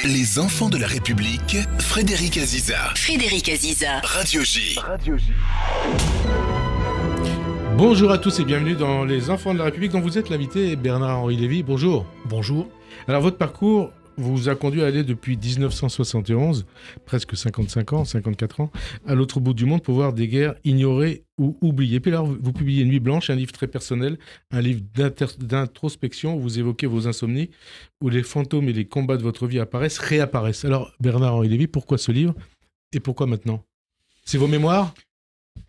Les enfants de la République, Frédéric Aziza. Frédéric Aziza. Radio J. Bonjour à tous et bienvenue dans Les enfants de la République dont vous êtes l'invité, Bernard-Henri Lévy. Bonjour. Bonjour. Alors votre parcours vous a conduit à aller depuis 1971, presque 55 ans, 54 ans, à l'autre bout du monde pour voir des guerres ignorées ou oubliées. Puis alors vous publiez Nuit Blanche, un livre très personnel, un livre d'introspection où vous évoquez vos insomnies, où les fantômes et les combats de votre vie apparaissent, réapparaissent. Alors Bernard-Henri Lévy, pourquoi ce livre et pourquoi maintenant? C'est vos mémoires?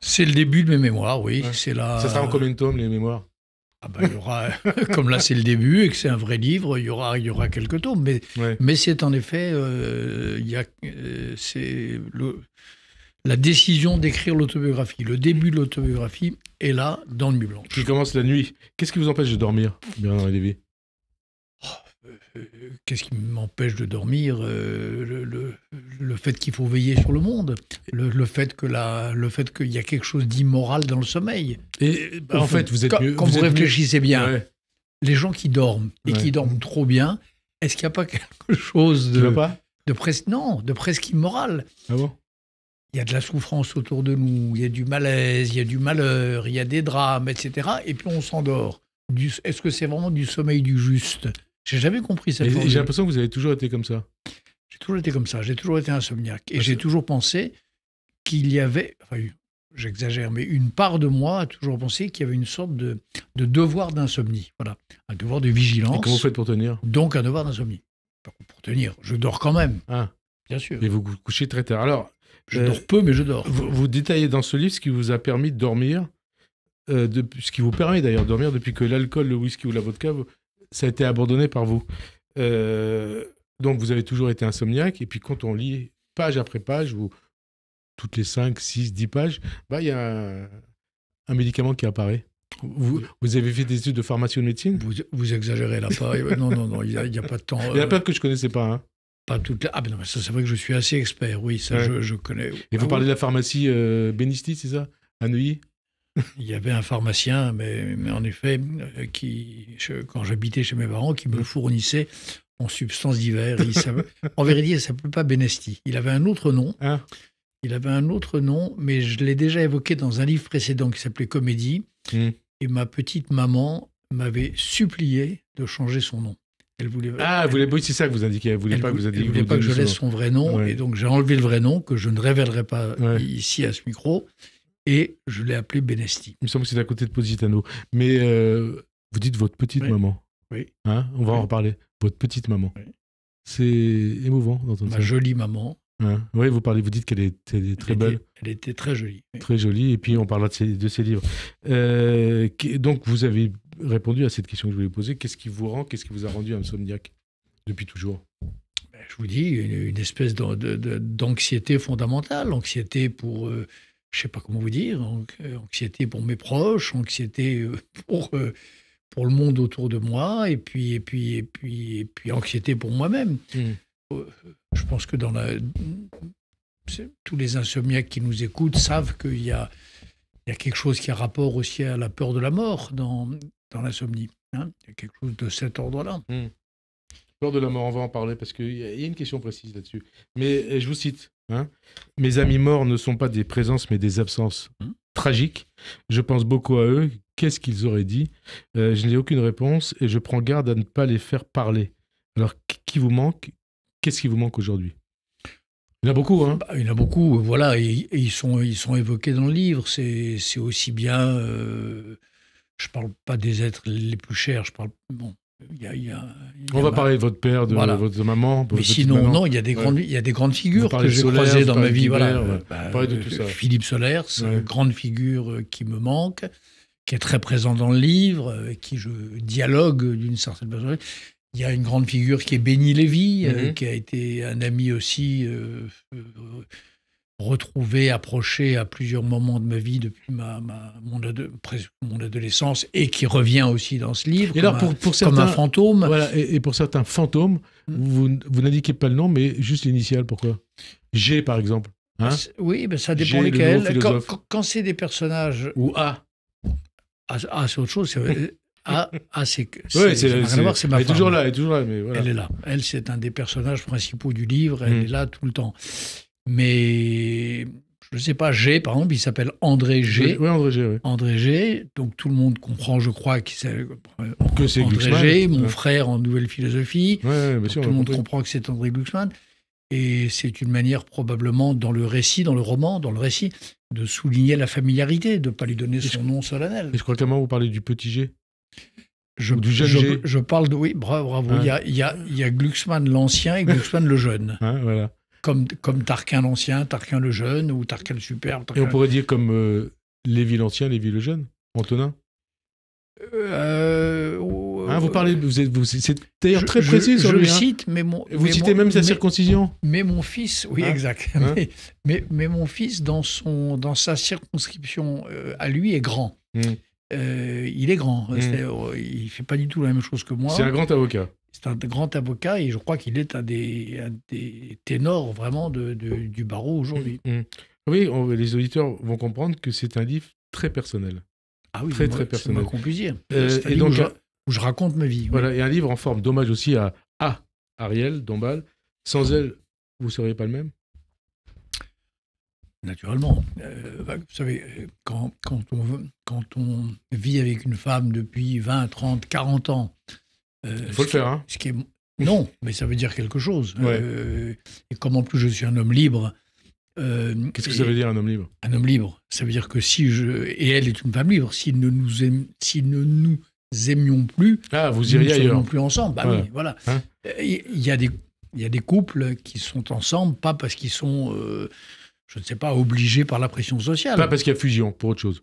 C'est le début de mes mémoires, oui. Ouais. C'est la... Ça sera en combien de tomes, les mémoires? Ah ben, il y aura, comme là c'est le début et que c'est un vrai livre, il y aura quelques tomes. Mais c'est en effet, c'est la décision d'écrire l'autobiographie. Le début de l'autobiographie est là, dans Nuit Blanche. Qui commence la nuit. Qu'est-ce qui vous empêche de dormir, Bernard Lévy? Qu'est-ce qui m'empêche de dormir? Le fait qu'il faut veiller sur le monde, le fait qu'il y a quelque chose d'immoral dans le sommeil. Et en fait, vous êtes mieux. Quand vous réfléchissez bien, ouais. Les gens qui dorment et qui dorment trop bien, est-ce qu'il n'y a pas quelque chose de presque immoral? Ah bon? Il y a de la souffrance autour de nous, il y a du malaise, il y a du malheur, il y a des drames, etc. Et puis on s'endort. Est-ce que c'est vraiment du sommeil du juste? J'ai jamais compris cette formule. J'ai l'impression que vous avez toujours été comme ça. J'ai toujours été comme ça, j'ai toujours été insomniaque. Et j'ai toujours pensé qu'il y avait, enfin, j'exagère, mais une part de moi a toujours pensé qu'il y avait une sorte de devoir d'insomnie. Voilà, un devoir de vigilance. Et comment vous faites pour tenir? Donc un devoir d'insomnie. Pour tenir, je dors quand même. Ah, bien sûr. Et vous vous couchez très tard. Alors, je dors peu, mais je dors. Vous détaillez dans ce livre ce qui vous a permis de dormir, ce qui vous permet d'ailleurs de dormir depuis que l'alcool, le whisky ou la vodka, ça a été abandonné par vous. Donc vous avez toujours été insomniaque, et puis quand on lit page après page, ou toutes les 5, 6, 10 pages, il y a un médicament qui apparaît. Vous avez fait des études de pharmacie ou de médecine? Vous exagérez là. Non, il n'y a pas de temps. Il y a plein que je ne connaissais pas. Hein. Pas toutes. Ah ben non, mais ça c'est vrai que je suis assez expert, oui, ça ouais. je connais. Et vous parlez de la pharmacie Benisti, c'est ça? À Neuilly? Il y avait un pharmacien, mais en effet, quand j'habitais chez mes parents, qui me fournissait en substances diverses. En vérité, il ne s'appelait pas Benesti. Il avait un autre nom. Ah. Il avait un autre nom, mais je l'ai déjà évoqué dans un livre précédent qui s'appelait Comédie. Et ma petite maman m'avait supplié de changer son nom. Elle voulait. Ah, oui, c'est ça que vous indiquez. Elle voulait pas que je laisse son vrai nom. Ouais. Et donc, j'ai enlevé le vrai nom, que je ne révélerai pas ici à ce micro. Et je l'ai appelé Benesti. Il me semble que c'est à côté de Positano. Mais vous dites votre petite maman. Oui. Hein, on va en reparler. Votre petite maman. Oui. C'est émouvant d'entendre ça. Ma jolie maman. Hein, oui, vous dites qu'elle était très belle. Elle était très jolie. Oui. Très jolie. Et puis on parlera de ses livres. Donc vous avez répondu à cette question que je voulais poser. Qu'est-ce qui vous a rendu insomniaque depuis toujours? Je vous dis, une espèce d'anxiété fondamentale. Anxiété pour... je ne sais pas comment vous dire, anxiété pour mes proches, anxiété pour le monde autour de moi, et puis anxiété pour moi-même. Je pense que tous les insomniaques qui nous écoutent savent qu'il y a quelque chose qui a rapport aussi à la peur de la mort dans l'insomnie. Hein, il y a quelque chose de cet ordre-là. Peur de la mort, on va en parler, parce qu'il y a une question précise là-dessus. Mais je vous cite. Hein, mes amis morts ne sont pas des présences mais des absences tragiques. Je pense beaucoup à eux. Qu'est-ce qu'ils auraient dit? Je n'ai aucune réponse et je prends garde à ne pas les faire parler. Alors, qui vous manque? Qu'est-ce qui vous manque aujourd'hui? Il y en a beaucoup, hein? Il y en a beaucoup, voilà, et ils sont évoqués dans le livre. C'est aussi bien... je parle pas des êtres les plus chers, je parle... Bon. On va parler de votre père, de votre maman. Mais sinon, maman. Non, il y a des grandes figures que j'ai croisées dans ma vie. Voilà. De tout ça. Philippe Solers, grande figure qui me manque, qui est très présent dans le livre, avec qui je dialogue d'une certaine façon. Il y a une grande figure qui est Benny Lévy, qui a été un ami aussi retrouvé, approché à plusieurs moments de ma vie depuis mon adolescence, et qui revient aussi dans ce livre, comme un fantôme. Voilà, et pour certains fantômes, vous n'indiquez pas le nom, mais juste l'initiale. Pourquoi? G, par exemple. Hein? Oui, ça dépend lesquels. Quand c'est des personnages... Ou A. Ah, c'est autre chose. c'est ça n'a rien à voir, c'est ma elle est femme. toujours là, elle est toujours là, mais voilà. Elle est là. Elle, c'est un des personnages principaux du livre. Elle est là tout le temps. Mais je ne sais pas, G, par exemple, il s'appelle André G. Oui, André G, oui. André G. Donc tout le monde comprend, je crois, que c'est c'est André Glucksmann. G, mon frère en nouvelle philosophie. Ouais, bien sûr, Tout le monde comprend que c'est André Glucksmann. Et c'est une manière probablement dans le récit, dans le roman, dans le récit, de souligner la familiarité, de ne pas lui donner son nom solennel. Et je crois qu'à un moment, vous parlez du petit G. Du jeune je, G. je parle de... Oui, bravo. Ouais. Il y a Glucksmann l'ancien et Glucksmann le jeune. Voilà. Comme Tarquin l'ancien, Tarquin le jeune, ou Tarquin le superbe. Et on pourrait dire comme Lévi l'ancien, Lévi le jeune, Antonin. Vous parlez, c'est d'ailleurs très précis sur je lui. Le cite, mais vous citez même sa circoncision. Mais mon fils, oui, exact. Mais mon fils, dans sa circonscription à lui, est grand. Il est grand. Il ne fait pas du tout la même chose que moi. C'est un grand avocat. C'est un grand avocat et je crois qu'il est un des ténors vraiment du barreau aujourd'hui. Oui, les auditeurs vont comprendre que c'est un livre très personnel. Ah oui, très personnel. C'est moins qu'on puisse dire. C'est un livre où je raconte ma vie. Voilà, et un livre en forme d'hommage aussi à Ariel Dombasle. Sans elle, vous ne seriez pas le même? Naturellement. Vous savez, quand on vit avec une femme depuis 20, 30, 40 ans... Il faut le faire, hein. Non, mais ça veut dire quelque chose. Et comme en plus je suis un homme libre... Qu'est-ce que ça veut dire, un homme libre? Un homme libre, ça veut dire que et elle est une femme libre, si ne nous aimions plus, vous iriez ailleurs. Nous ne serions plus ensemble. Oui, voilà. Hein? Il y a des couples qui sont ensemble, pas parce qu'ils sont, je ne sais pas, obligés par la pression sociale. Pas parce qu'il y a fusion, pour autre chose.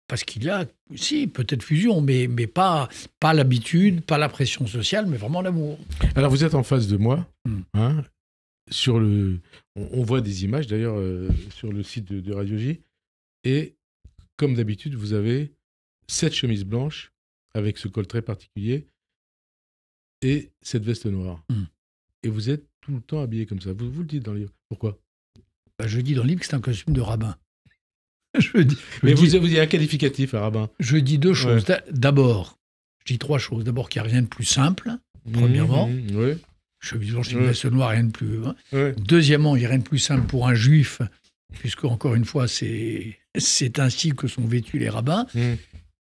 Parce qu'il y a, si, peut-être fusion, mais pas l'habitude, pas la pression sociale, mais vraiment l'amour. Alors, vous êtes en face de moi, hein, on voit des images, d'ailleurs, sur le site de Radio J, et comme d'habitude, vous avez 7 chemises blanches, avec ce col très particulier, et cette veste noire. Et vous êtes tout le temps habillé comme ça. Vous le dites dans le livre. Pourquoi? Je dis dans le livre que c'est un costume de rabbin. Mais vous avez un qualificatif à rabbin. Je dis deux choses. D'abord, je dis trois choses. D'abord qu'il n'y a rien de plus simple, premièrement. Chemise blanche, une veste noire, rien de plus. Deuxièmement, il n'y a rien de plus simple pour un juif, puisque, encore une fois, c'est ainsi que sont vêtus les rabbins.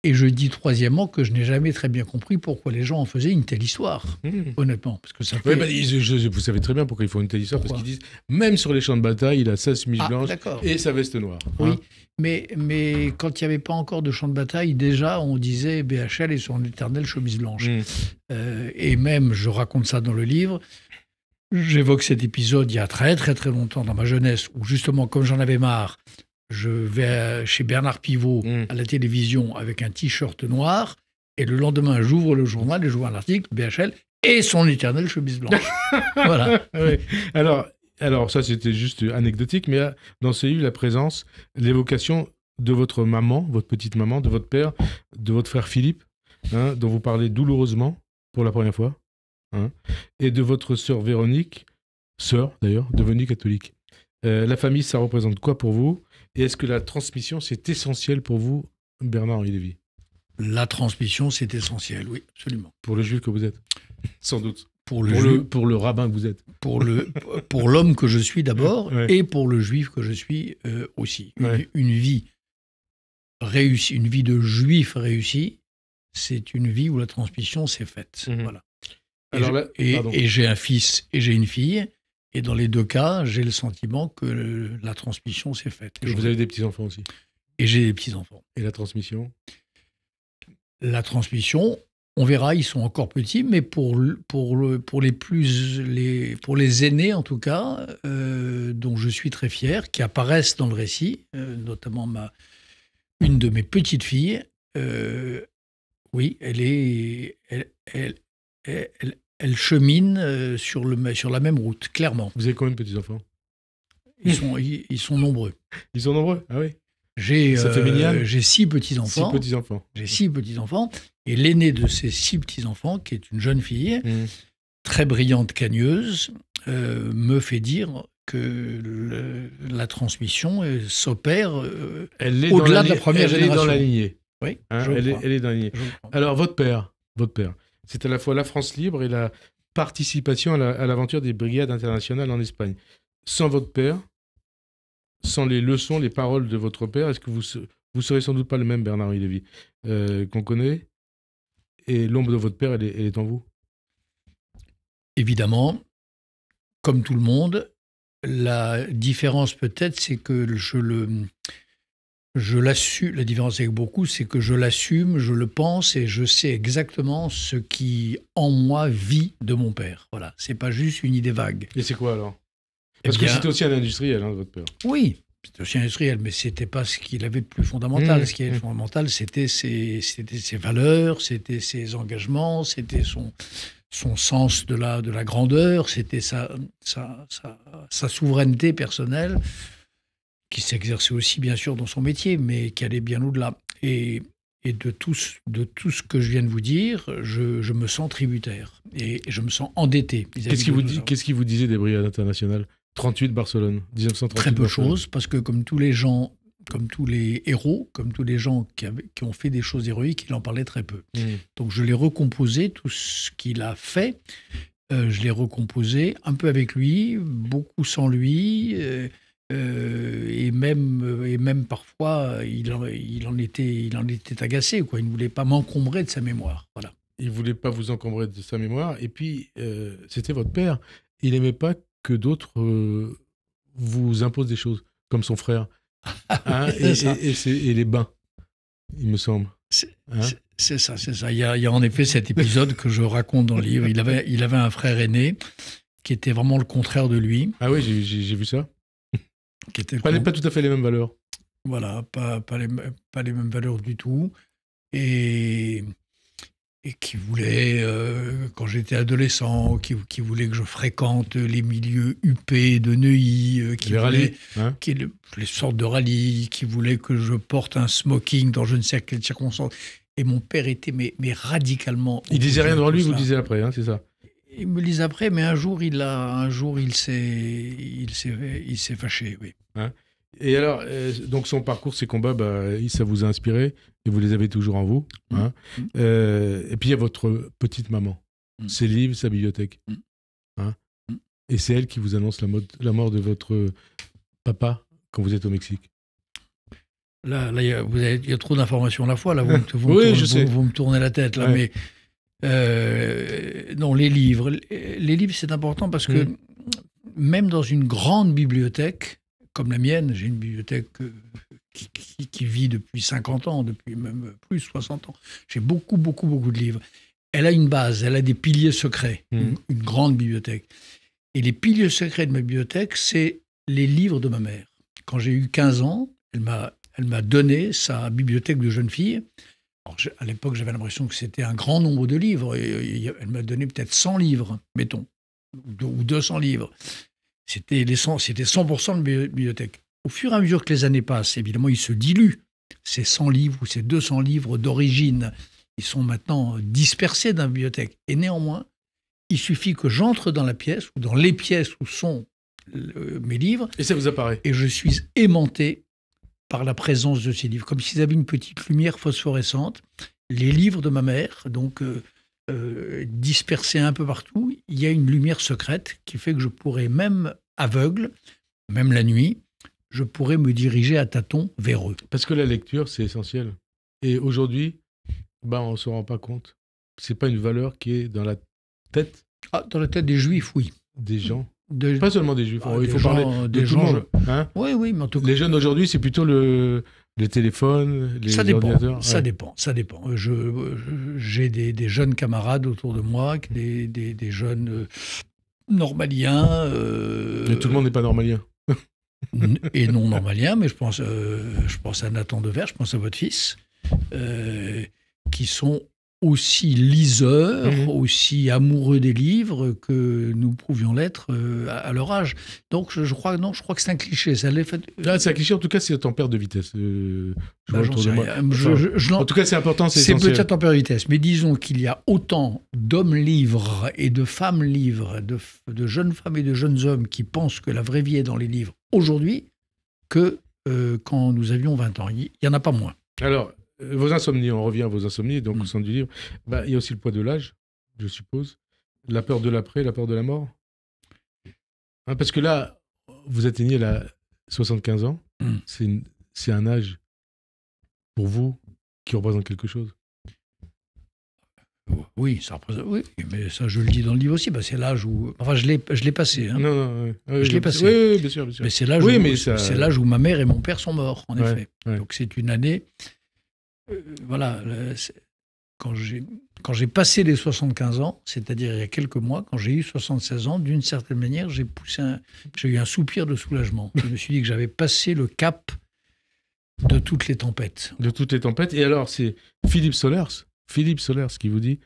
Et je dis troisièmement que je n'ai jamais très bien compris pourquoi les gens en faisaient une telle histoire, honnêtement. Parce que ça fait... vous savez très bien pourquoi ils font une telle histoire, parce qu'ils disent, même sur les champs de bataille, il a sa chemise blanche et sa veste noire. Oui, mais quand il n'y avait pas encore de champs de bataille, déjà, on disait BHL et son éternelle chemise blanche. Et même, je raconte ça dans le livre, j'évoque cet épisode il y a très très très longtemps dans ma jeunesse, où justement, comme j'en avais marre, je vais chez Bernard Pivot à la télévision avec un t-shirt noir et le lendemain, j'ouvre le journal et je vois un article BHL et son éternelle chemise blanche. Voilà. Alors, ça, c'était juste anecdotique, mais dans ce livre, la présence, l'évocation de votre maman, votre petite maman, de votre père, de votre frère Philippe, dont vous parlez douloureusement pour la première fois, et de votre sœur Véronique, sœur d'ailleurs, devenue catholique. La famille, ça représente quoi pour vous? Et est-ce que la transmission, c'est essentiel pour vous, Bernard-Henri Lévy? La transmission, c'est essentiel, oui, absolument. Pour le juif que vous êtes, sans doute. Pour le rabbin que vous êtes. Pour l'homme que je suis d'abord, et pour le juif que je suis aussi. Une vie réussie, une vie de juif réussie, c'est une vie où la transmission s'est faite. Voilà. Et j'ai un fils et j'ai une fille. Et dans les deux cas, j'ai le sentiment que la transmission s'est faite. Et vous avez des petits-enfants aussi? Et j'ai des petits-enfants. Et la transmission? La transmission, on verra, ils sont encore petits, mais pour les aînés en tout cas, dont je suis très fier, qui apparaissent dans le récit, notamment une de mes petites filles, oui, elle chemine sur la même route, clairement. Vous avez combien de petits-enfants? Ils sont nombreux. Ils sont nombreux? Ah oui. Ça fait mignon. J'ai 6 petits-enfants. 6 petits-enfants. J'ai 6 petits-enfants. Et l'aîné de ces 6 petits-enfants, qui est une jeune fille, très brillante cagneuse, me fait dire que la transmission s'opère au-delà de la première génération. Elle est dans la lignée. Oui, Elle est dans la lignée. Je crois. Alors, votre père, c'est à la fois la France libre et la participation à l'aventure des brigades internationales en Espagne. Sans votre père, sans les leçons, les paroles de votre père, est-ce que vous serez sans doute pas le même Bernard-Henri Lévy qu'on connaît? Et l'ombre de votre père, elle est en vous? Évidemment, comme tout le monde, la différence peut-être, c'est que je l'assume. La différence avec beaucoup, c'est que je l'assume, je le pense et je sais exactement ce qui, en moi, vit de mon père. Voilà, c'est pas juste une idée vague. Et c'est quoi alors? Parce que c'était aussi un industriel, votre père. Oui, c'était aussi industriel, mais c'était pas ce qu'il avait de plus fondamental. Ce qui est Mmh. fondamental, c'était ses valeurs, c'était ses engagements, c'était son sens de la grandeur, c'était sa souveraineté personnelle, qui s'exerçait aussi bien sûr dans son métier, mais qui allait bien au-delà. Et de tout ce que je viens de vous dire, je me sens tributaire et je me sens endetté. Qu'est-ce qu'il vous disait des brigades internationales? 38 Barcelone, 1938. Très peu de Barcelone. choses, parce que comme tous les gens, comme tous les héros, comme tous les gens qui ont fait des choses héroïques, il en parlait très peu. Donc je l'ai recomposé, tout ce qu'il a fait, je l'ai recomposé un peu avec lui, beaucoup sans lui, et même parfois il en était agacé, quoi. Il ne voulait pas m'encombrer de sa mémoire. Voilà. Il voulait pas vous encombrer de sa mémoire. Et puis, c'était votre père. Il aimait pas que d'autres vous imposent des choses, comme son frère. Hein, et les bains, il me semble. C'est ça. Il y a en effet cet épisode que je raconte dans le livre. Il avait un frère aîné qui était vraiment le contraire de lui. Ah oui, j'ai vu ça. Qui était Pas tout à fait les mêmes valeurs. Voilà, pas les mêmes valeurs du tout. Et qui voulait, quand j'étais adolescent, qui voulait que je fréquente les milieux huppés de Neuilly, Les rallyes, hein. Les sortes de rallyes, qui voulait que je porte un smoking dans je ne sais quelle circonstance. Et mon père était mais radicalement... Il disait rien devant lui, vous le disiez après, hein, c'est ça? Il me le disait après, mais un jour il s'est fâché, oui. Hein? Et alors, donc son parcours, ses combats, ça vous a inspiré et vous les avez toujours en vous. Hein. Et puis il y a votre petite maman, ses livres, sa bibliothèque. Hein. Et c'est elle qui vous annonce la mort de votre papa quand vous êtes au Mexique. Là, il y a trop d'informations à la fois. Là, vous me tournez la tête. Là, ouais. Mais non, les livres, c'est important parce que même dans une grande bibliothèque, comme la mienne, j'ai une bibliothèque qui vit depuis 50 ans, depuis même plus 60 ans. J'ai beaucoup de livres. Elle a une base, elle a des piliers secrets, une grande bibliothèque. Et les piliers secrets de ma bibliothèque, c'est les livres de ma mère. Quand j'ai eu 15 ans, elle m'a donné sa bibliothèque de jeune fille. Alors, à l'époque, j'avais l'impression que c'était un grand nombre de livres. Et elle m'a donné peut-être 100 livres, mettons, ou 200 livres. C'était 100% de bibliothèque. Au fur et à mesure que les années passent, évidemment, ils se diluent. Ces 100 livres ou ces 200 livres d'origine, ils sont maintenant dispersés dans la bibliothèque. Et néanmoins, il suffit que j'entre dans la pièce ou dans les pièces où sont mes livres. Et ça vous apparaît. Et je suis aimanté par la présence de ces livres, comme s'ils avaient une petite lumière phosphorescente. Les livres de ma mère, donc dispersés un peu partout, il y a une lumière secrète qui fait que je pourrais, même aveugle, même la nuit, je pourrais me diriger à tâtons vers eux. Parce que la lecture, c'est essentiel. Et aujourd'hui, on ne se rend pas compte. Ce n'est pas une valeur qui est dans la tête. Ah, dans la tête des Juifs, oui. Des gens. Pas seulement des Juifs. Il faut parler de tout le monde. Hein, oui, mais en tout cas. Les jeunes aujourd'hui, c'est plutôt les téléphones, les ordinateurs. Ça dépend. J'ai des jeunes camarades autour de moi, des jeunes normaliens. Mais tout le monde n'est pas normalien. Et non normaliens, mais je pense à Nathan Devers, je pense à votre fils, qui sont aussi liseurs, aussi amoureux des livres que nous pouvions l'être à leur âge. Donc je crois que c'est un cliché. C'est un cliché, en tout cas, c'est en perte de vitesse. En tout cas, c'est important, c'est essentiel. C'est peut-être en perte de vitesse, mais disons qu'il y a autant d'hommes livres et de femmes livres, de jeunes femmes et de jeunes hommes qui pensent que la vraie vie est dans les livres aujourd'hui que quand nous avions 20 ans. Il n'y en a pas moins. Alors, vos insomnies, on revient à vos insomnies, donc au centre du livre. Bah, il y a aussi le poids de l'âge, je suppose. La peur de l'après, la peur de la mort. Hein, parce que là, vous atteignez 75 ans. C'est un âge, pour vous, qui représente quelque chose. Oui, ça représente. Oui, mais ça, je le dis dans le livre aussi. Bah, c'est l'âge où. Enfin, je l'ai passé. Hein. Non, je l'ai passé. Oui, bien sûr, bien sûr. Mais c'est l'âge où ma mère et mon père sont morts, en effet. Ouais. Donc c'est une année. Voilà. Quand j'ai passé les 75 ans, c'est-à-dire il y a quelques mois, quand j'ai eu 76 ans, d'une certaine manière, j'ai eu un soupir de soulagement. Je me suis dit que j'avais passé le cap de toutes les tempêtes. De toutes les tempêtes. Et alors, c'est Philippe Solers qui vous dit,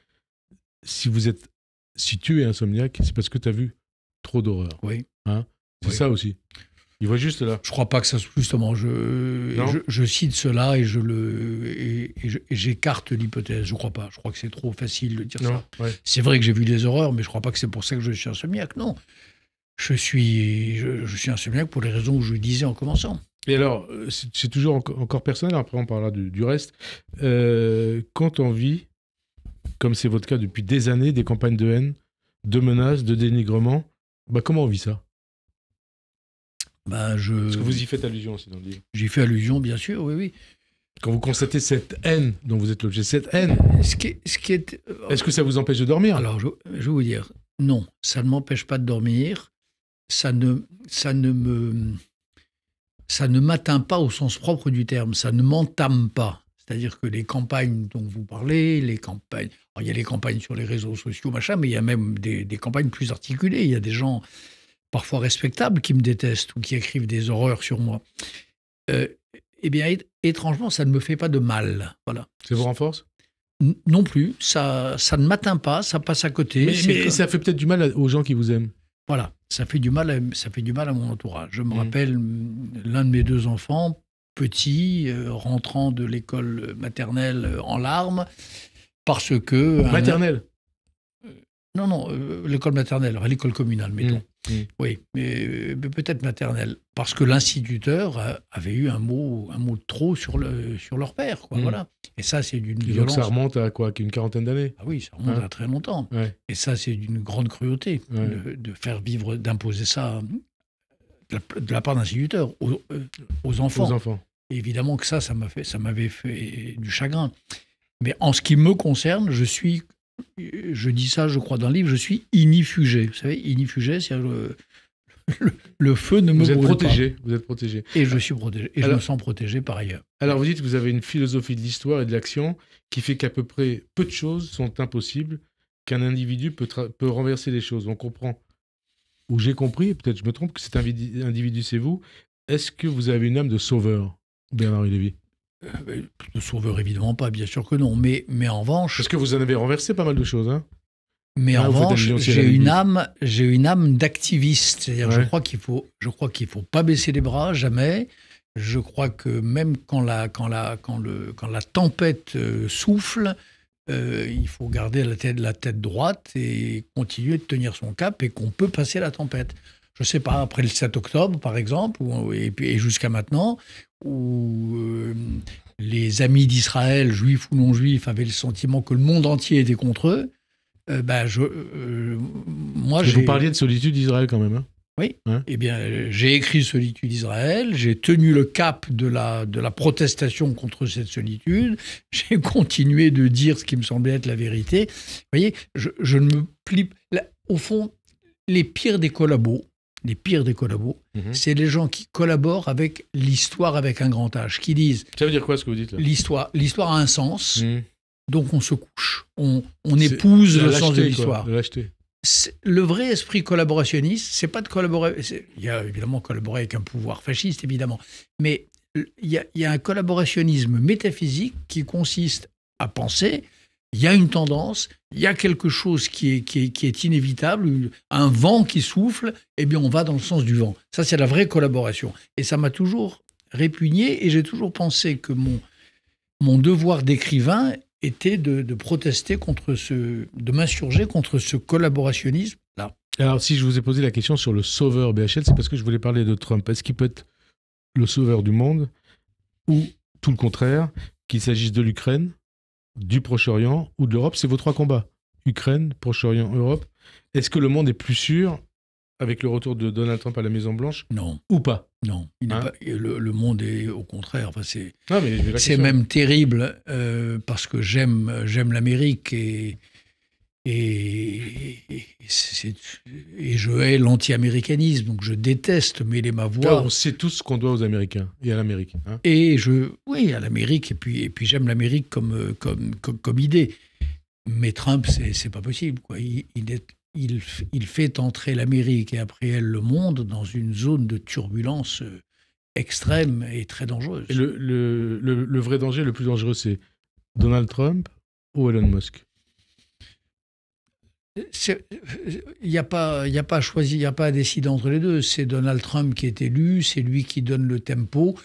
si tu es insomniaque, c'est parce que tu as vu trop d'horreur. Oui. Hein, c'est ça aussi. Il voit juste là. Je crois pas que ça soit justement. Je cite cela et j'écarte l'hypothèse. Je crois pas. Je crois que c'est trop facile de dire ça. Ouais. C'est vrai que j'ai vu des horreurs, mais je crois pas que c'est pour ça que je suis insomniaque. Non. Je suis insomniaque pour les raisons que je disais en commençant. Et alors, c'est toujours encore personnel, après on parlera du reste. Quand on vit, comme c'est votre cas depuis des années, des campagnes de haine, de menaces, de dénigrement, bah comment on vit ça? Parce que vous y faites allusion aussi dans le livre. J'y fais allusion, bien sûr, oui. Quand vous constatez cette haine dont vous êtes l'objet, cette haine, est-ce que ça vous empêche de dormir? Alors, je vais vous dire, non, ça ne m'empêche pas de dormir. Ça ne m'atteint pas au sens propre du terme, ça ne m'entame pas. C'est-à-dire que les campagnes dont vous parlez, il y a les campagnes sur les réseaux sociaux, machin, mais il y a même des campagnes plus articulées. Il y a des gens parfois respectables qui me détestent ou qui écrivent des horreurs sur moi. Eh bien, étrangement, ça ne me fait pas de mal. Voilà. Ça vous renforce? Non plus. Ça ne m'atteint pas, ça passe à côté. Mais ça fait peut-être du mal aux gens qui vous aiment. Voilà, ça fait du mal à mon entourage. Je me rappelle l'un de mes 2 enfants, petit, rentrant de l'école maternelle en larmes, parce que... Maternelle? Non, l'école maternelle, l'école communale, mettons. Oui, mais peut-être maternelle. Parce que l'instituteur avait eu un mot de trop sur leur père, quoi, voilà. Et ça, c'est d'une violence... Donc ça remonte à quoi, une quarantaine d'années? Ah oui, ça remonte à très longtemps. Ouais. Et ça, c'est d'une grande cruauté, de faire vivre, d'imposer ça de la part d'instituteurs aux enfants. Aux enfants. Et évidemment que ça m'avait fait du chagrin. Mais en ce qui me concerne, je dis ça, je crois, dans le livre, je suis inifugé. Vous savez, inifugé, c'est le feu ne me brûle pas. Vous êtes protégé. Et je suis protégé. Et je me sens protégé par ailleurs. Alors, vous dites que vous avez une philosophie de l'histoire et de l'action qui fait qu'à peu près peu de choses sont impossibles, qu'un individu peut renverser les choses. On comprend, ou j'ai compris, peut-être je me trompe, que cet individu, c'est vous. Est-ce que vous avez une âme de sauveur, Bernard-Henri Lévy? De sauveur, évidemment pas, bien sûr que non. Mais en revanche... Parce que vous en avez renversé pas mal de choses, hein. Mais en revanche, j'ai une âme d'activiste. C'est-à-dire, je crois qu'il faut pas baisser les bras, jamais. Je crois que même quand la tempête souffle, il faut garder la tête droite et continuer de tenir son cap et qu'on peut passer la tempête. Je ne sais pas, après le 7 octobre, par exemple, et jusqu'à maintenant, où les amis d'Israël, juifs ou non juifs, avaient le sentiment que le monde entier était contre eux, moi, vous parliez de Solitude d'Israël quand même, hein? Oui. Hein? Eh bien, j'ai écrit Solitude d'Israël, j'ai tenu le cap de la protestation contre cette solitude, j'ai continué de dire ce qui me semblait être la vérité. Vous voyez, je ne me plie... Au fond, les pires des collabos, c'est les gens qui collaborent avec l'histoire avec un grand H, qui disent... Ça veut dire quoi ce que vous dites là? L'histoire a un sens, donc on se couche, on épouse le sens de l'histoire. Le vrai esprit collaborationniste, c'est pas de collaborer... Il y a évidemment collaborer avec un pouvoir fasciste, évidemment, mais il y a un collaborationnisme métaphysique qui consiste à penser... Il y a une tendance, il y a quelque chose qui est inévitable, un vent qui souffle, eh bien on va dans le sens du vent. Ça, c'est la vraie collaboration. Et ça m'a toujours répugné et j'ai toujours pensé que mon devoir d'écrivain était de protester de m'insurger contre ce collaborationnisme-là. Alors, si je vous ai posé la question sur le sauveur BHL, c'est parce que je voulais parler de Trump. Est-ce qu'il peut être le sauveur du monde ou tout le contraire? qu'il s'agisse de l'Ukraine, du Proche-Orient ou de l'Europe. C'est vos 3 combats. Ukraine, Proche-Orient, Europe. Est-ce que le monde est plus sûr avec le retour de Donald Trump à la Maison-Blanche Non. ou pas? Non. Le monde est au contraire. Enfin, c'est même terrible parce que j'aime l'Amérique et je hais l'anti-américanisme, donc je déteste mêler ma voix. On sait tous ce qu'on doit aux Américains et à l'Amérique. Hein. Oui, à l'Amérique, et puis j'aime l'Amérique comme idée. Mais Trump, c'est pas possible, quoi. Il fait entrer l'Amérique et après elle le monde dans une zone de turbulence extrême et très dangereuse. Et le vrai danger, le plus dangereux, c'est Donald Trump ou Elon Musk? Il n'y a pas à choisir, il n'y a pas à décider entre les deux. C'est Donald Trump qui est élu, c'est lui qui donne le tempo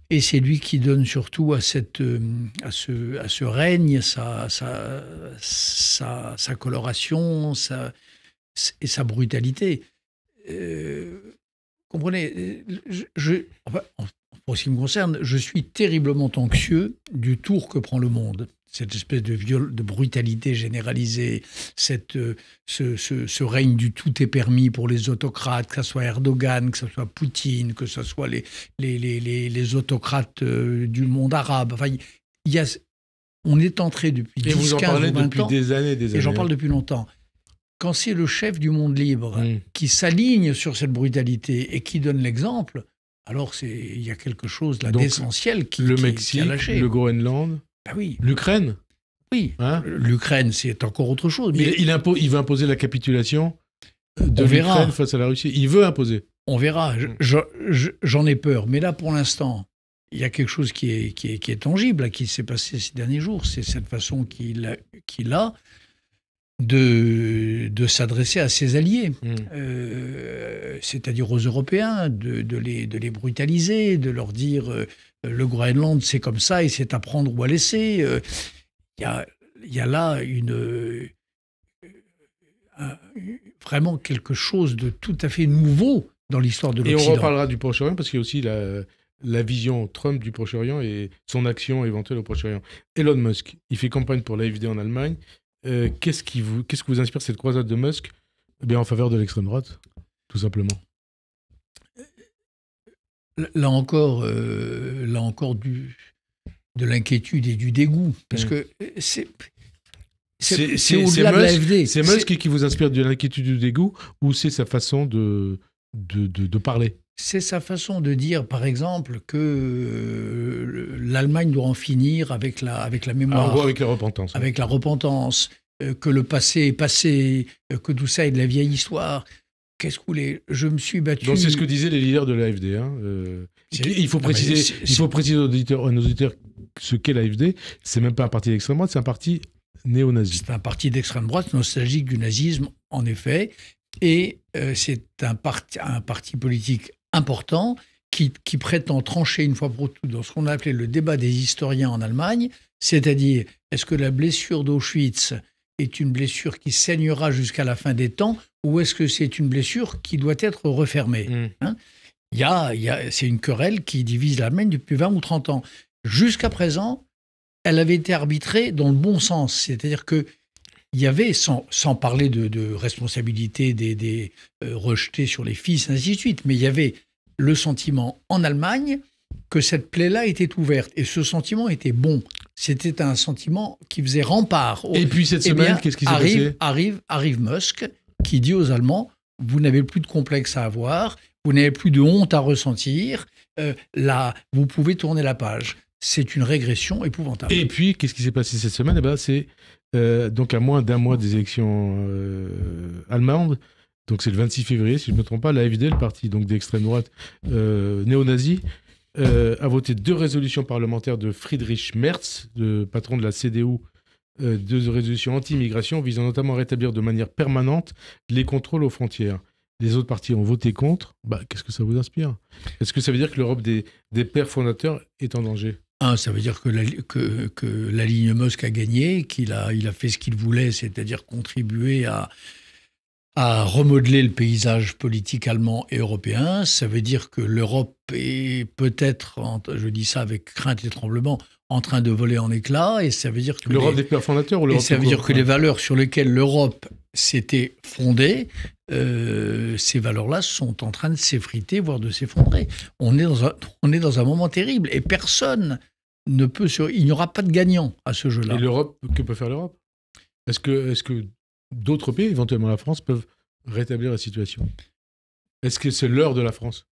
et c'est lui qui donne surtout à ce règne sa coloration et sa brutalité. Comprenez, pour ce qui me concerne, je suis terriblement anxieux du tour que prend le monde. Cette espèce de brutalité généralisée, ce règne du tout est permis pour les autocrates, que ce soit Erdogan, que ce soit Poutine, que ce soit les autocrates du monde arabe. Enfin, on est entré depuis 10, 15 ou 20 ans. Des années. Et j'en parle depuis longtemps. Quand c'est le chef du monde libre qui s'aligne sur cette brutalité et qui donne l'exemple, alors il y a quelque chose d'essentiel qui a lâché. Le Groenland. Ben oui. L'Ukraine. Oui, hein? L'Ukraine, c'est encore autre chose. Mais il veut imposer la capitulation de l'Ukraine face à la Russie. Il veut imposer. On verra. J'en ai peur. Mais là, pour l'instant, il y a quelque chose qui est tangible, qui s'est passé ces derniers jours. C'est cette façon qu'il a de s'adresser à ses alliés, c'est-à-dire aux Européens, de les brutaliser, de leur dire le Groenland c'est comme ça et c'est à prendre ou à laisser. Il y a là vraiment quelque chose de tout à fait nouveau dans l'histoire de l'Occident. Et on reparlera du Proche-Orient parce qu'il y a aussi la vision Trump du Proche-Orient et son action éventuelle au Proche-Orient. Elon Musk, il fait campagne pour l'AfD en Allemagne. Qu'est-ce que vous inspire cette croisade de Musk en faveur de l'extrême droite, tout simplement? Là encore de l'inquiétude et du dégoût, parce que c'est au-delà de l'AfD. C'est Musk qui vous inspire de l'inquiétude et du dégoût, ou c'est sa façon de parler? C'est sa façon de dire, par exemple, que l'Allemagne doit en finir avec la mémoire. En gros, avec la repentance. Avec la repentance, que le passé est passé, que tout ça est de la vieille histoire. Qu'est-ce que vous voulez? Je me suis battu... Donc c'est ce que disaient les leaders de l'AfD. Hein. Il faut préciser aux auditeurs ce qu'est l'AfD. C'est même pas un parti d'extrême droite, c'est un parti néo-nazi. C'est un parti d'extrême droite nostalgique du nazisme, en effet. Et c'est un parti politique important qui prétend trancher une fois pour toutes dans ce qu'on a appelé le débat des historiens en Allemagne, c'est-à-dire est-ce que la blessure d'Auschwitz est une blessure qui saignera jusqu'à la fin des temps ou est-ce que c'est une blessure qui doit être refermée c'est une querelle qui divise l'Allemagne depuis 20 ou 30 ans. Jusqu'à présent, elle avait été arbitrée dans le bon sens, c'est-à-dire que il y avait, sans parler de responsabilité des rejetés sur les fils, ainsi de suite, mais il y avait le sentiment en Allemagne que cette plaie-là était ouverte. Et ce sentiment était bon. C'était un sentiment qui faisait rempart. Et puis cette semaine, qu'est-ce qui s'est passé ? Arrive Musk qui dit aux Allemands, vous n'avez plus de complexe à avoir, vous n'avez plus de honte à ressentir, là, vous pouvez tourner la page. C'est une régression épouvantable. Et puis, qu'est-ce qui s'est passé cette semaine ? C'est donc à moins d'un mois des élections allemandes, donc c'est le 26 février, si je ne me trompe pas, l'AfD, le parti donc d'extrême droite néo-nazi, a voté 2 résolutions parlementaires de Friedrich Merz, le patron de la CDU, 2 résolutions anti-immigration visant notamment à rétablir de manière permanente les contrôles aux frontières. Les autres partis ont voté contre. Qu'est-ce que ça vous inspire ? Est-ce que ça veut dire que l'Europe des pères fondateurs est en danger ? Ça veut dire que la ligne Musk a gagné, qu'il a fait ce qu'il voulait, c'est-à-dire contribuer à à remodeler le paysage politique allemand et européen. Ça veut dire que l'Europe est peut-être, je dis ça avec crainte et tremblement, en train de voler en éclats. Et ça veut dire que l'Europe des pères fondateurs ou l'Europe ça veut dire que les valeurs sur lesquelles l'Europe s'était fondée, ces valeurs-là sont en train de s'effriter, voire de s'effondrer. On est dans un moment terrible et personne ne peut... Il n'y aura pas de gagnant à ce jeu-là. Et l'Europe, que peut faire l'Europe ? Est-ce que d'autres pays, éventuellement la France, peuvent rétablir la situation ? Est-ce que c'est l'heure de la France ?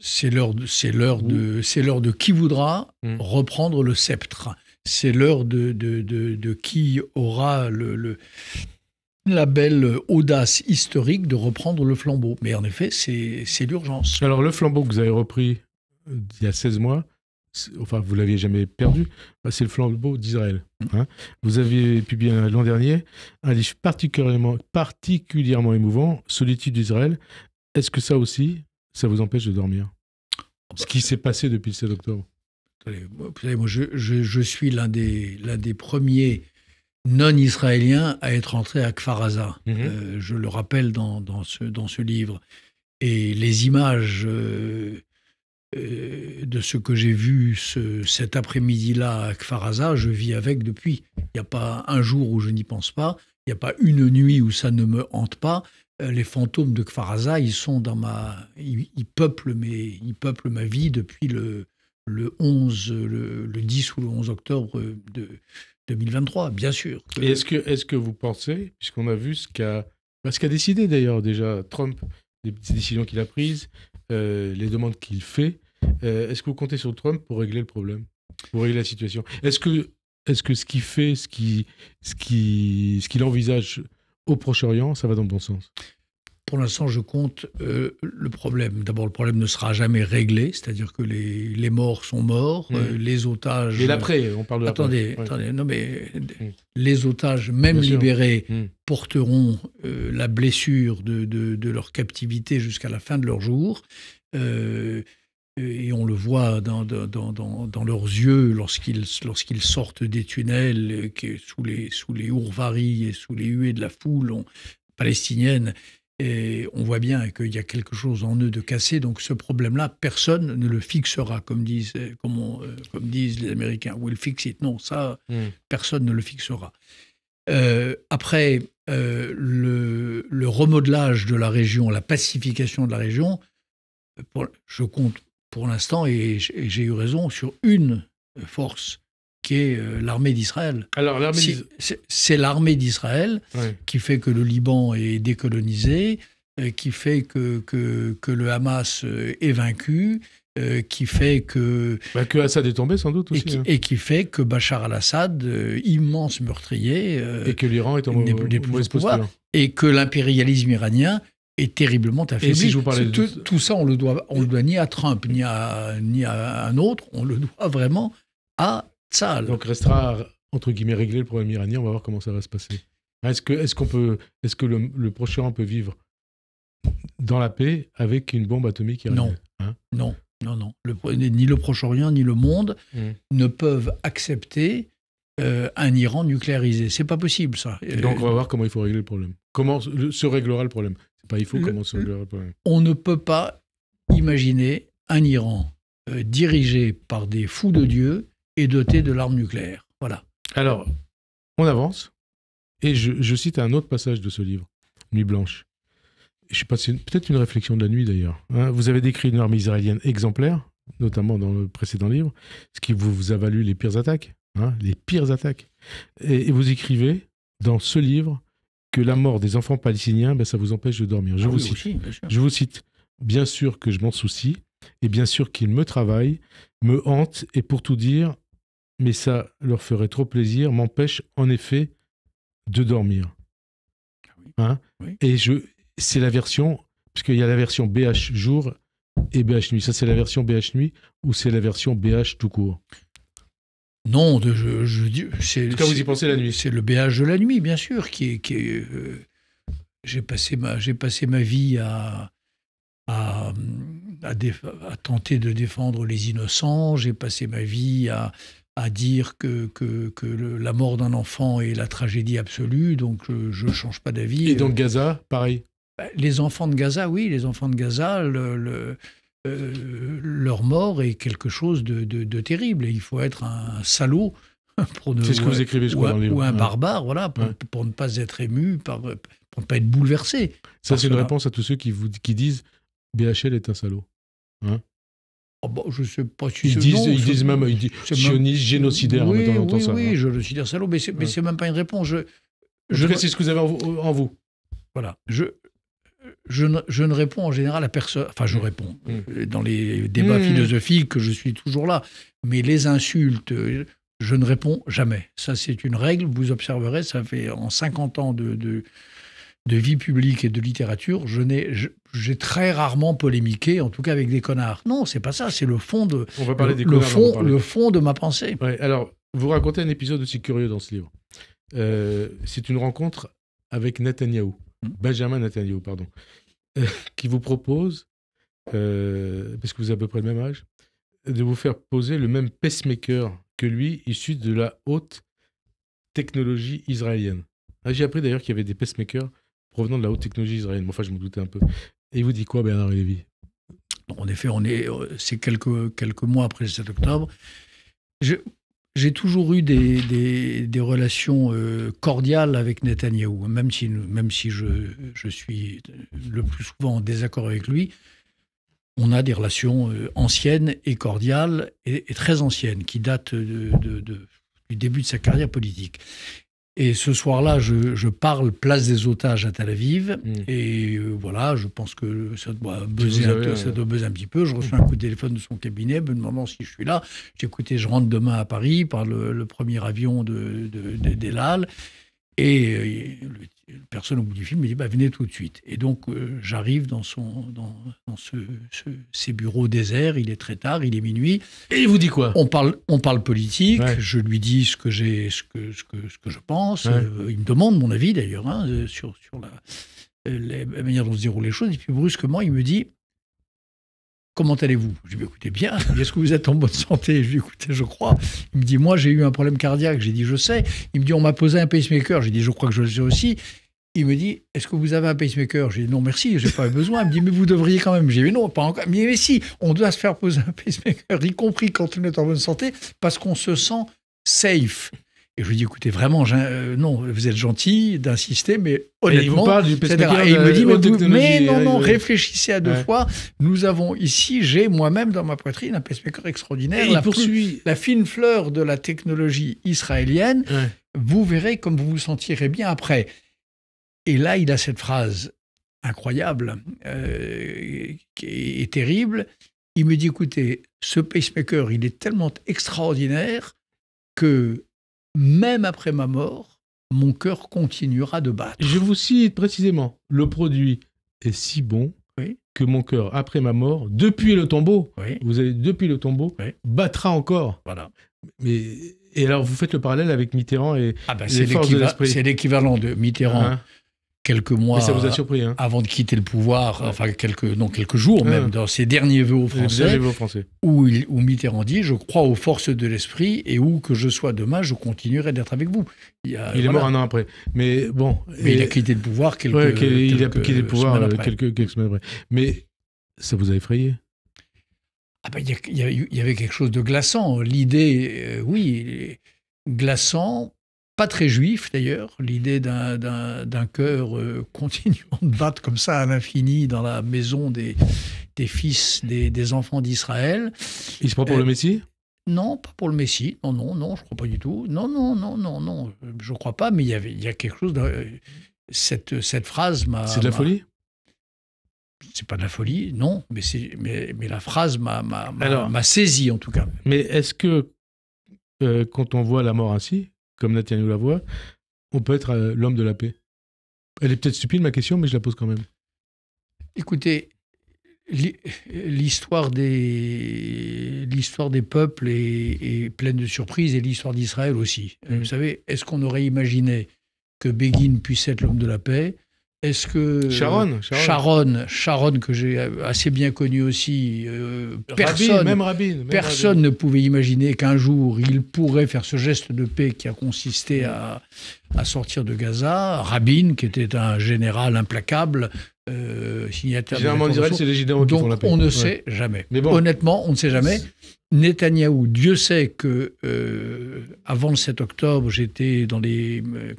C'est l'heure de qui voudra reprendre le sceptre. C'est l'heure de qui aura la belle audace historique de reprendre le flambeau. Mais en effet, c'est l'urgence. Alors, le flambeau que vous avez repris il y a 16 mois, enfin, vous ne l'aviez jamais perdu, c'est le flambeau d'Israël. Hein. Vous avez publié l'an dernier un livre particulièrement émouvant, Solitude d'Israël. Est-ce que ça aussi, ça vous empêche de dormir ? Ce qui s'est passé depuis le 7 octobre. Vous savez, moi, je suis l'un des premiers non-israéliens à être entré à Kfar Aza. Je le rappelle dans ce livre. Et les images de ce que j'ai vu cet après-midi-là à Kfar Aza, je vis avec depuis. Il n'y a pas un jour où je n'y pense pas. Il n'y a pas une nuit où ça ne me hante pas. Les fantômes de Kfar Aza, ils peuplent ma vie depuis le 10 ou le 11 octobre de 2023, bien sûr. Et est-ce que vous pensez, puisqu'on a vu ce qu'a décidé d'ailleurs déjà Trump, les décisions qu'il a prises, les demandes qu'il fait, est-ce que vous comptez sur Trump pour régler le problème, pour régler la situation ? Est-ce que ce qu'il fait, ce qu'il envisage au Proche-Orient, ça va dans le bon sens ? Pour l'instant, je compte le problème. D'abord, le problème ne sera jamais réglé, c'est-à-dire que les morts sont morts, les otages... Et l'après, on parle de l'après. Attendez, non mais les otages, même libérés, porteront la blessure de leur captivité jusqu'à la fin de leur jour. Et on le voit dans leurs yeux lorsqu'ils sortent des tunnels sous les ourvaries et sous les huées de la foule palestinienne. Et on voit bien qu'il y a quelque chose en eux de cassé. Donc ce problème-là, personne ne le fixera, comme disent les Américains. We'll fix it. Non, ça, personne ne le fixera. Après, le remodelage de la région, la pacification de la région, je compte pour l'instant, et j'ai eu raison, sur une force qui est l'armée d'Israël. Alors, c'est l'armée d'Israël qui fait que le Liban est décolonisé, qui fait que le Hamas est vaincu, qui fait que... que Assad est tombé, sans doute, aussi. Et qui fait que Bachar al-Assad, immense meurtrier... et que l'Iran est en mauvaise posture. Et que l'impérialisme iranien est terriblement affaibli. Et si je vous parlais tout ça, on le doit ni à Trump, ni à un autre, on le doit vraiment à Tzahal. Donc restera, entre guillemets, réglé le problème iranien, on va voir comment ça va se passer. Est-ce que le Proche-Orient peut vivre dans la paix avec une bombe atomique iranienne ? Non. Ni le Proche-Orient, ni le monde ne peuvent accepter un Iran nucléarisé. C'est pas possible, ça. Donc on va voir comment il faut régler le problème. Comment se réglera le problème ? C'est pas il faut, comment se réglera le problème ? On ne peut pas imaginer un Iran dirigé par des fous de Dieu et doté de l'arme nucléaire. Voilà. Alors, on avance, et je cite un autre passage de ce livre, Nuit blanche. Je sais pas, c'est peut-être une réflexion de la nuit d'ailleurs. Vous avez décrit une armée israélienne exemplaire, notamment dans le précédent livre, ce qui vous a valu les pires attaques. Les pires attaques. Et vous écrivez dans ce livre que la mort des enfants palestiniens, ça vous empêche de dormir. Je vous cite. Bien sûr que je m'en soucie, et bien sûr qu'ils me travaillent, me hantent, et pour tout dire, mais ça leur ferait trop plaisir, m'empêche en effet de dormir. Oui. Et c'est la version, puisqu'il y a la version BH jour et BH nuit. Ça, c'est la version BH nuit ou c'est la version BH tout court ? Non, en tout cas, vous y pensez la nuit. C'est le BH de la nuit, bien sûr, j'ai passé ma vie à tenter de défendre les innocents. J'ai passé ma vie à à dire que la mort d'un enfant est la tragédie absolue, donc je ne change pas d'avis. Et donc Gaza, pareil. Les enfants de Gaza, oui, les enfants de Gaza, leur mort est quelque chose de terrible. Et il faut être un salaud pour C'est ce que vous écrivez, je crois, dans le livre. Ou un barbare, voilà, pour ne pas être ému, pour ne pas être bouleversé. Ça, c'est une réponse à tous ceux qui disent BHL est un salaud. Hein? Oh bah, je ne sais pas si ils disent même sioniste, génocidaire. Oui, génocidaire, salaud, mais c'est même pas une réponse. C'est ce que vous avez en vous. Voilà. Je ne réponds en général à personne. Enfin, je réponds dans les débats philosophiques, que je suis toujours là. Mais les insultes, je ne réponds jamais. Ça, c'est une règle. Vous observerez, ça fait en 50 ans de vie publique et de littérature, j'ai très rarement polémiqué, en tout cas avec des connards. Non, c'est pas ça. C'est le fond de. On va parler des connards. Le fond de ma pensée. Ouais, alors, vous racontez un épisode aussi curieux dans ce livre. C'est une rencontre avec Netanyahou. Benjamin Netanyahou, pardon, qui vous propose, parce que vous avez à peu près le même âge, de vous faire poser le même pacemaker que lui, issu de la haute technologie israélienne. J'ai appris d'ailleurs qu'il y avait des pacemakers provenant de la haute technologie israélienne. Enfin, je m'en doutais un peu. Et il vous dit quoi, Bernard Lévy? En effet, c'est quelques mois après le 7 octobre. J'ai toujours eu des relations cordiales avec Netanyahou, même si je suis le plus souvent en désaccord avec lui. On a des relations anciennes et cordiales, et très anciennes, qui datent du début de sa carrière politique. Et ce soir-là, je parle place des otages à Tel Aviv, et voilà, je pense que ça doit buzzer un petit peu. Je reçois un coup de téléphone de son cabinet, me demandant si je suis là. J'ai écouté, je rentre demain à Paris par le premier avion d'El Al, et la personne au bout du film me dit venez tout de suite. Et donc j'arrive dans ses bureaux déserts, il est très tard, il est minuit. Et il vous dit quoi? On parle politique, ouais. Je lui dis ce que je pense. Ouais. Il me demande mon avis d'ailleurs sur la manière dont se déroulent les choses. Et puis brusquement, il me dit comment allez-vous? Je lui dis écoutez bien, est-ce que vous êtes en bonne santé? Je lui dis écoutez, je crois. Il me dit moi j'ai eu un problème cardiaque. J'ai dit je sais. Il me dit on m'a posé un pacemaker. J'ai dit je crois que je le sais aussi. Il me dit est-ce que vous avez un pacemaker? J'ai dit non merci, j'ai pas besoin. Il me dit mais vous devriez quand même. J'ai dit non pas encore. Il me dit mais si, on doit se faire poser un pacemaker, y compris quand on est en bonne santé, parce qu'on se sent safe. Et je lui dis, écoutez, vraiment, non, vous êtes gentil d'insister, mais honnêtement... Et il vous parle du pacemaker et il me dit, mais non, ouais. Réfléchissez à deux fois. Nous avons ici, j'ai moi-même dans ma poitrine un pacemaker extraordinaire. La fine fleur de la technologie israélienne. Ouais. Vous verrez comme vous vous sentirez bien après. Et là, il a cette phrase incroyable, qui est terrible. Il me dit, écoutez, ce pacemaker, il est tellement extraordinaire que... même après ma mort, mon cœur continuera de battre. Je vous cite précisément, le produit est si bon que mon cœur, après ma mort, depuis le tombeau, battra encore. Voilà. Et alors, vous faites le parallèle avec Mitterrand et les forces de l'esprit. C'est l'équivalent de Mitterrand. Quelques mois ça vous a surpris, avant de quitter le pouvoir, enfin quelques jours même, dans ses derniers vœux aux Français, où Mitterrand dit « Je crois aux forces de l'esprit et où que je sois demain, je continuerai d'être avec vous ». Il est mort un an après. Mais bon... Mais il a quitté le pouvoir quelques semaines après. Mais ça vous a effrayé? Il y avait quelque chose de glaçant. L'idée, glaçant... Pas très juif d'ailleurs, l'idée d'un cœur continuant de battre comme ça à l'infini dans la maison des fils, des enfants d'Israël. Il se prend pour le Messie? Non, pas pour le Messie. Non, je crois pas du tout. Non, je crois pas, mais il y a quelque chose de... Cette phrase m'a... C'est de la folie? C'est pas de la folie, non, mais la phrase m'a saisi en tout cas. Mais est-ce que quand on voit la mort ainsi, comme Netanyahou la voit, on peut être l'homme de la paix? Elle est peut-être stupide, ma question, mais je la pose quand même. Écoutez, l'histoire des peuples est pleine de surprises, et l'histoire d'Israël aussi. Vous savez, est-ce qu'on aurait imaginé que Begin puisse être l'homme de la paix? Est-ce que Sharon, que j'ai assez bien connu aussi, personne ne pouvait imaginer qu'un jour il pourrait faire ce geste de paix qui a consisté à sortir de Gaza. Rabin, qui était un général implacable, signataire. Généralement, on dirait que c'est les généraux qui font la paix. On ne sait jamais. Mais bon. Honnêtement, on ne sait jamais. Netanyahou, Dieu sait que avant le 7 octobre, j'étais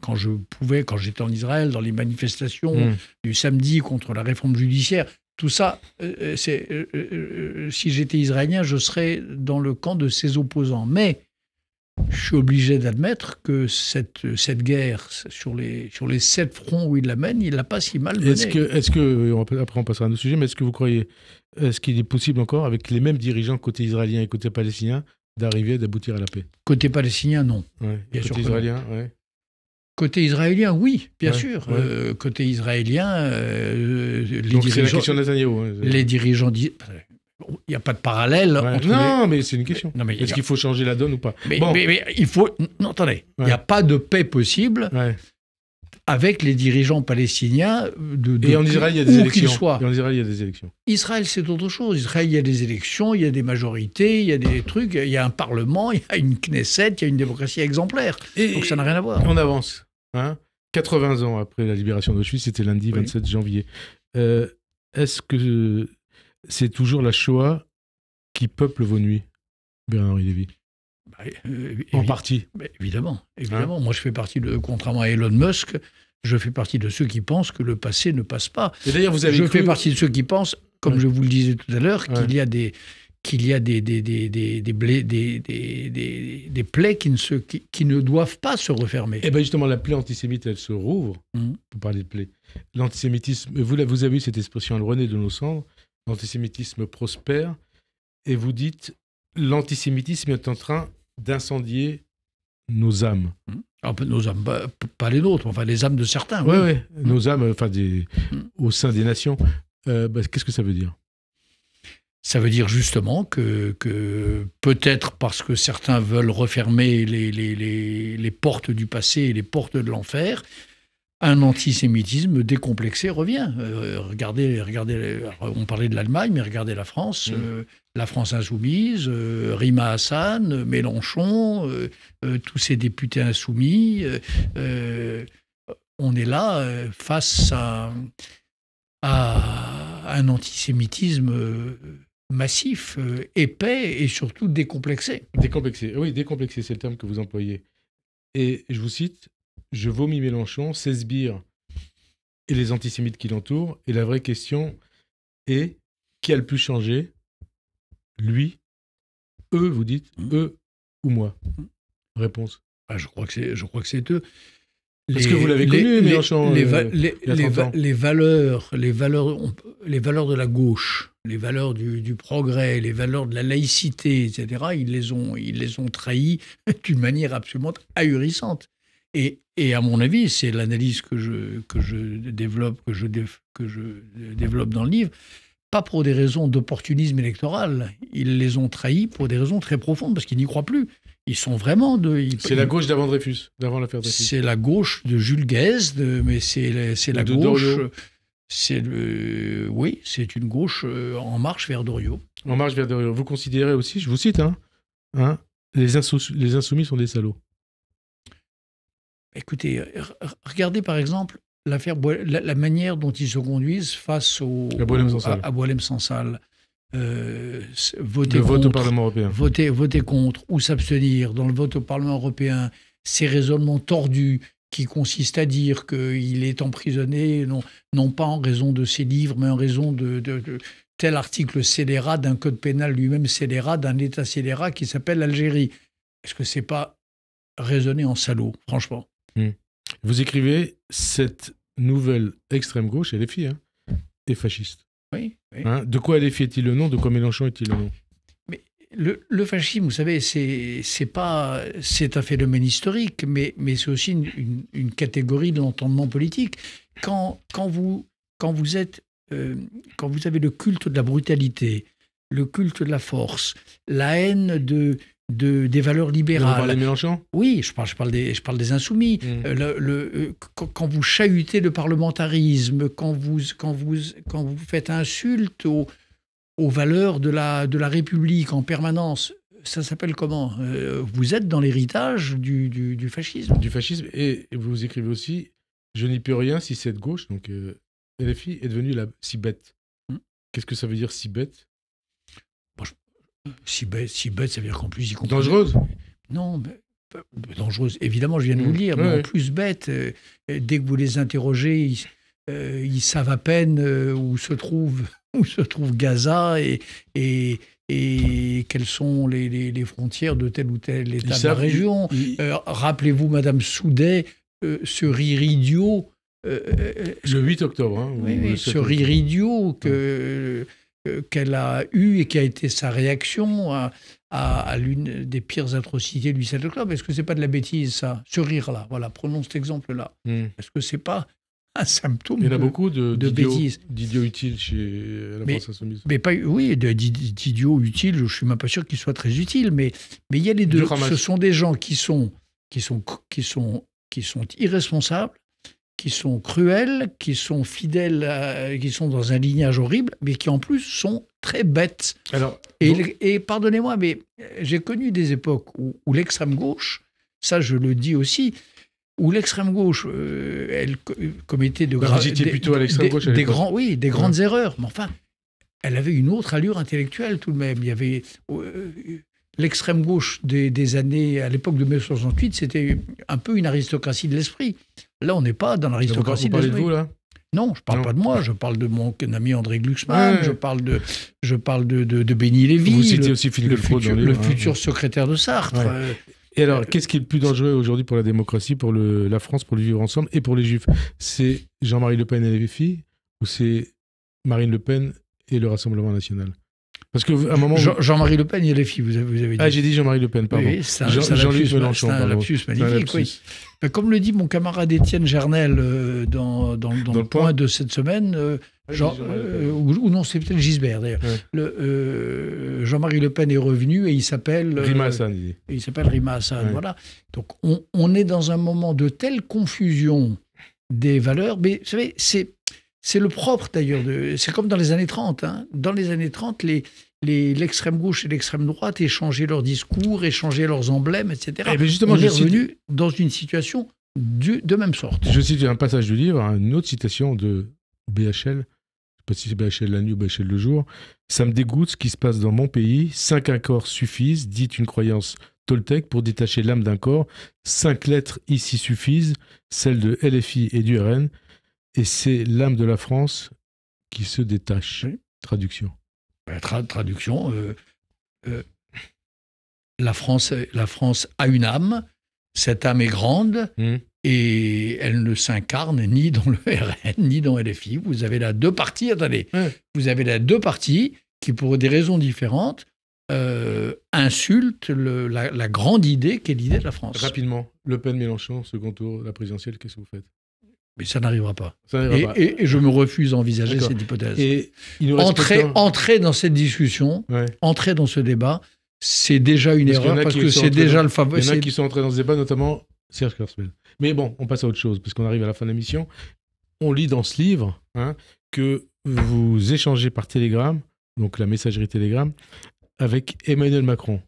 quand j'étais en Israël, dans les manifestations du samedi contre la réforme judiciaire. Tout ça, si j'étais israélien, je serais dans le camp de ses opposants. Mais je suis obligé d'admettre que cette guerre, sur les 7 fronts où il la mène, il l'a pas si mal menée. Après on passera à un autre sujet, mais est-ce que vous croyez, est-ce qu'il est possible encore, avec les mêmes dirigeants côté israélien et côté palestinien, d'aboutir à la paix? Côté palestinien, non. Ouais. Côté israélien, ouais. Côté israélien, oui, bien sûr. Ouais. Côté israélien, donc c'est la question de Netanyahou. Les dirigeants... Il n'y a pas de parallèle entre mais c'est une question. Est-ce qu'il faut changer la donne ou pas? Mais il faut... Non, attendez. Il n'y a pas de paix possible avec les dirigeants palestiniens et en Israël, il y a des élections. Et en Israël, il y a des élections. Israël, c'est autre chose. Israël, il y a des élections, il y a des majorités, il y a des trucs, il y a un parlement, il y a une Knesset, il y a une démocratie exemplaire. Donc ça n'a rien à voir. On avance. 80 ans après la libération d'Auschwitz, c'était lundi 27 janvier. Est-ce que c'est toujours la Shoah qui peuple vos nuits, Bernard-Henri Lévy? En partie. Évidemment. Moi, je fais partie contrairement à Elon Musk, je fais partie de ceux qui pensent que le passé ne passe pas. Et d'ailleurs, vous avez fais partie de ceux qui pensent, comme je vous le disais tout à l'heure, qu'il y a des plaies qui ne doivent pas se refermer. Et bien justement, la plaie antisémite, elle se rouvre. Vous parlez de plaie. L'antisémitisme, vous avez eu cette expression, elle renaît de nos cendres. L'antisémitisme prospère. Et vous dites, l'antisémitisme est en train d'incendier nos âmes. Nos âmes, pas les nôtres, enfin les âmes de certains. Oui. Nos âmes, enfin au sein des nations. Qu'est-ce que ça veut dire? Ça veut dire justement que peut-être parce que certains veulent refermer les portes du passé et les portes de l'enfer, un antisémitisme décomplexé revient. Regardez, on parlait de l'Allemagne, mais regardez la France, la France insoumise, Rima Hassan, Mélenchon, tous ces députés insoumis. On est là face à un antisémitisme massif, épais et surtout décomplexé. Décomplexé, c'est le terme que vous employez. Et je vous cite, je vomis Mélenchon, ses sbires et les antisémites qui l'entourent. Et la vraie question est, qui a le plus changé? Lui, eux, vous dites, eux ou moi? Réponse. Je crois que c'est eux. Parce que vous l'avez connu, Mélenchon. Les valeurs de la gauche, les valeurs du progrès, les valeurs de la laïcité, etc., ils les ont trahis d'une manière absolument ahurissante. Et à mon avis, c'est l'analyse que je développe dans le livre, pas pour des raisons d'opportunisme électoral. Ils les ont trahis pour des raisons très profondes, parce qu'ils n'y croient plus. Ils sont vraiment c'est la gauche d'avant Dreyfus, d'avant l'affaire Dreyfus. C'est la gauche de Jules Guesde, mais c'est la gauche. Doriot. C'est une gauche en marche vers Doriot. En marche vers Doriot. Vous considérez aussi, je vous cite, les insoumis sont des salauds. Écoutez, regardez par exemple l'affaire, la manière dont ils se conduisent face à Boualem-Sansal. Voter au Parlement européen. Voter contre ou s'abstenir dans le vote au Parlement européen, ces raisonnements tordus qui consistent à dire qu'il est emprisonné, non pas en raison de ses livres, mais en raison de tel article scélérat d'un code pénal lui-même scélérat, d'un État scélérat qui s'appelle l'Algérie. Est-ce que c'est pas raisonner en salaud, franchement? Vous écrivez, cette nouvelle extrême gauche, LFI, est fasciste. Oui. De quoi LFI est-il le nom? De quoi Mélenchon est-il le nom? Mais le fascisme, vous savez, c'est un phénomène historique, mais c'est aussi une catégorie de l'entendement politique. Quand vous avez le culte de la brutalité, le culte de la force, la haine des valeurs Vous libérales. parlez Mélenchon ? Oui, je parle des insoumis. Quand vous chahutez le parlementarisme, quand vous faites insulte aux valeurs de la République en permanence, ça s'appelle comment ? Vous êtes dans l'héritage du fascisme. Du fascisme. Et vous écrivez aussi « Je n'y peux rien si cette gauche, donc LFI, est devenue si bête ». Qu'est-ce que ça veut dire, si bête ? Si bête, ça veut dire qu'en plus, ils comprennent. Dangereuse ? Non, mais dangereuse. Évidemment, je viens de vous le dire, mais en plus bête. Dès que vous les interrogez, ils savent à peine où se trouve Gaza et quelles sont les frontières de tel ou tel État de la région. Rappelez-vous, Madame Soudet, ce rire idiot. Le 8 octobre. Hein, oui, ce rire idiot qu'elle a eu et qui a été sa réaction à l'une des pires atrocités du 7 octobre. Est-ce que c'est pas de la bêtise, ça ? Ce rire-là, voilà, prenons cet exemple-là. Est-ce que c'est pas un symptôme de bêtise ? Il y en a beaucoup d'idiots utiles chez la France Insoumise. Mais pas, oui, d'idiots utiles, je ne suis même pas sûr qu'ils soient très utiles, mais il y a les deux. Ce sont des gens qui sont irresponsables, qui sont cruels, qui sont fidèles, qui sont dans un lignage horrible, mais qui en plus sont très bêtes. Alors, et pardonnez-moi, mais j'ai connu des époques où l'extrême gauche, ça je le dis aussi, où l'extrême gauche, elle commettait de grandes erreurs. Mais enfin, elle avait une autre allure intellectuelle tout de même. Il y avait l'extrême gauche des années, à l'époque de 1968, c'était un peu une aristocratie de l'esprit. Là, on n'est pas dans l'aristocratie de l'esprit. Vous parlez de vous, là ? Non, je ne parle pas de moi, je parle de mon ami André Glucksmann, je parle de Benny Lévy, vous citez aussi Philippe le futur secrétaire de Sartre. Ouais. Et alors, qu'est-ce qui est le plus dangereux aujourd'hui pour la démocratie, pour la France, pour le vivre ensemble et pour les Juifs ? C'est Jean-Marie Le Pen et les filles ou c'est Marine Le Pen et le Rassemblement national ? Parce qu'à un moment... Jean-Marie Le Pen et les filles, vous avez dit. Ah, j'ai dit Jean-Marie Le Pen, pardon. Oui, Jean-Luc Mélenchon, pardon. C'est un lapsus magnifique, oui. Comme le dit mon camarade Étienne Gernel dans le point de cette semaine, ou non, c'est peut-être Gisbert d'ailleurs. Ouais. Jean-Marie Le Pen est revenu et il s'appelle... Rima Hassan. Il s'appelle Rima Hassan, voilà. Donc on est dans un moment de telle confusion des valeurs, mais vous savez, c'est le propre d'ailleurs, c'est comme dans les années 30. Hein. Dans les années 30, l'extrême gauche et l'extrême droite échangeaient leurs discours, échangeaient leurs emblèmes, etc. Et justement, on est revenu dans une situation de même sorte. Je cite un passage du livre, une autre citation de BHL, je ne sais pas si c'est BHL la nuit ou BHL le jour. « Ça me dégoûte ce qui se passe dans mon pays. 5 accords suffisent, dit une croyance toltèque, pour détacher l'âme d'un corps. 5 lettres ici suffisent, celles de LFI et du RN. Et c'est l'âme de la France qui se détache. Oui. » Traduction. Traduction. La France a une âme. Cette âme est grande et elle ne s'incarne ni dans le RN ni dans LFI. Vous avez là deux partis. Attendez. Vous avez là deux partis qui, pour des raisons différentes, insultent la grande idée qu'est l'idée de la France. Rapidement. Le Pen, Mélenchon, second tour, la présidentielle, qu'est-ce que vous faites ? Mais ça n'arrivera pas. Et je me refuse à envisager cette hypothèse. Et entrer dans cette discussion, entrer dans ce débat, c'est déjà une erreur parce que c'est déjà le favori. Il y en a qui sont entrés dans ce débat, notamment Serge Klarsfeld. Mais bon, on passe à autre chose, parce qu'on arrive à la fin de l'émission. On lit dans ce livre que vous échangez par télégramme, donc la messagerie télégramme, avec Emmanuel Macron.